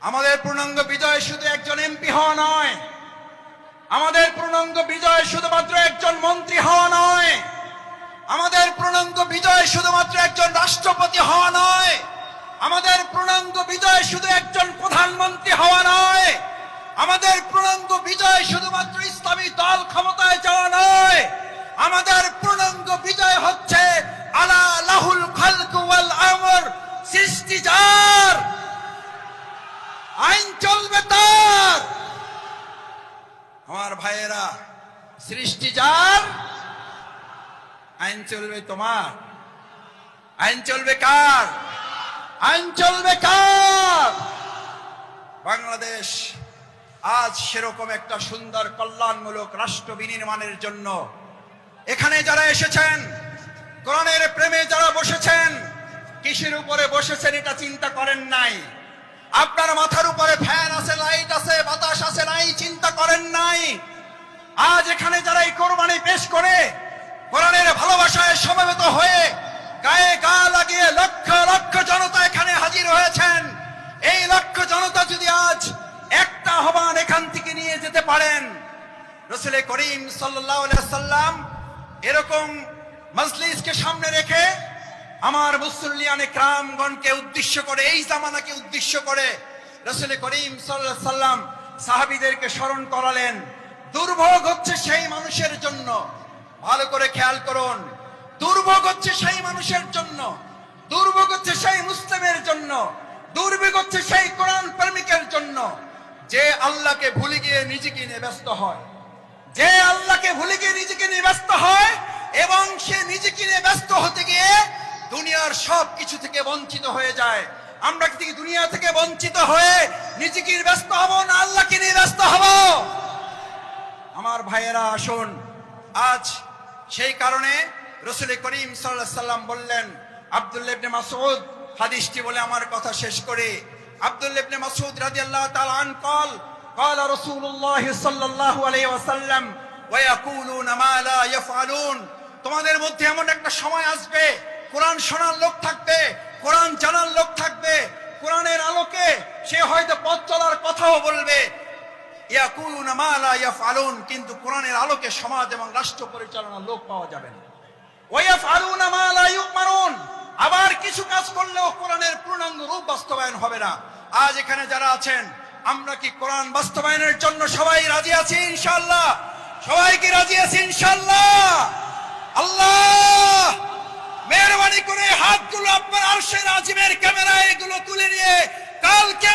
আমাদের পূর্ণাঙ্গ বিজয় শুধু একজন এমপি হওয়া নয়, আমাদের পূর্ণাঙ্গ বিজয় শুধুমাত্র একজন মন্ত্রী হওয়া নয়, আমাদের পূর্ণাঙ্গ বিজয় শুধুমাত্র একজন রাষ্ট্রপতি হওয়া নয়, আমাদের পূর্ণাঙ্গ বিজয় শুধু একজন প্রধানমন্ত্রী হওয়া নয়, আমাদের পূর্ণাঙ্গ বিজয় শুধুমাত্র ইসলামী দল ক্ষমতায় যাওয়া নয়, আমাদের পূর্ণাঙ্গ বিজয় হচ্ছে আলা লাহুল খালক ওয়াল আমর, সৃষ্টি যার, আইন চলবে তার। আমার ভাইয়েরা, সৃষ্টি যার, আইন চলবে তোমার। আইন চলবে কার? আইন চলবে কার? বাংলাদেশ আজ সেরকম একটা সুন্দর কল্যাণমূলক রাষ্ট্র বিনির্মাণের জন্য এখানে যারা এসেছেন, কোরআনের প্রেমে যারা বসেছেন, কিসের উপরে বসেছেন এটা চিন্তা করেন নাই। আপনার মাথার উপরে ফ্যান আছে, লাইট আছে, বাতাস আছে, নাই চিন্তা করেন নাই। আজ এখানে যারা এই কোরবানি পেশ করে কোরআনের ভালোবাসায় সমবেত হয়ে গায়ে গা লাগিয়ে লক্ষ লক্ষ জনতা এখানে হাজির হয়েছেন, এই লক্ষ জনতা যদি আজ একটা আহ্বান এখান থেকে নিয়ে যেতে পারেন, রাসূল করিম সাল্লাল্লাহু আলাইহি ওয়াসাল্লাম এরকম মজলিসকে সামনে রেখে আমার মুসল্লিয়ানে কিরামগণকে উদ্দেশ্য করে, এই জামানাকে উদ্দেশ্য করে রাসূল করিম সাল্লাল্লাহু আলাইহি ওয়াসাল্লাম সাহাবীদেরকে স্মরণ করালেন। দুর্ভোগ হচ্ছে সেই মানুষের জন্য, ভালো করে খেয়াল করুন, দুর্ভোগ হচ্ছে সেই মানুষের জন্য, দুর্ভোগ হচ্ছে সেই মুসলিমের জন্য, দুর্ভোগ হচ্ছে সেই কোরআন প্রেমিকের জন্য যে আল্লাহকে ভুলে গিয়ে নিজেকে নিয়ে ব্যস্ত হয়, যে আল্লাহকে ভুলে গিয়ে নিজেকে নিয়ে ব্যস্ত হয় এবং সে নিজেকে নিয়ে ব্যস্ত হতে গিয়ে দুনিয়ার সব কিছু থেকে বঞ্চিত হয়ে যায়। আমরা কি দুনিয়া থেকে বঞ্চিত হয়ে নিজেকে নিয়ে ব্যস্ত হব না আল্লাহকে নিয়ে ব্যস্ত হব? আমার ভাইয়েরা আসুন, আজ সেই কারণে রাসূল করিম সাল্লাল্লাহু আলাইহি ওয়াসাল্লাম বললেন, আব্দুল্লাহ ইবনে মাসউদ হাদিসটি বলে আমার কথা শেষ করে, আব্দুল্লাহ ইবনে মাসউদ রাদিয়াল্লাহু তাআলা আন قال قال رسول الله صلى الله عليه وسلم ويقولون ما لا يفعلون। তোমাদের মধ্যে এমন একটা সময় আসবে, কোরআন শোনার লোক থাকবে, কোরআন জানার লোক থাকবে, কোরআনের আলোকে সে হয়তো পথ চলার কথাও বলবে, ইয়াকুলুনা মা লা ইয়াফআলুন, কিন্তু কোরআনের আলোকে সমাজ এবং রাষ্ট্র পরিচালনার লোক পাওয়া যাবে না। ওয়া ইয়াফআলুনা মা লা ইউমারুন, আবার কিছু কাজ করলেও কোরআনের পূর্ণাঙ্গ রূপ বাস্তবায়ন হবে না। আজ এখানে যারা আছেন, আমরা কি কোরআন বাস্তবায়নের জন্য সবাই রাজি আছি ইনশাআল্লাহ? সবাই কি রাজি আছি ইনশাআল্লাহ? আল্লাহ মেহেরবানি করে হাতগুলো আপনার আরশের আজিমের ক্যামেরায় এগুলো তুলে নিয়ে কালকে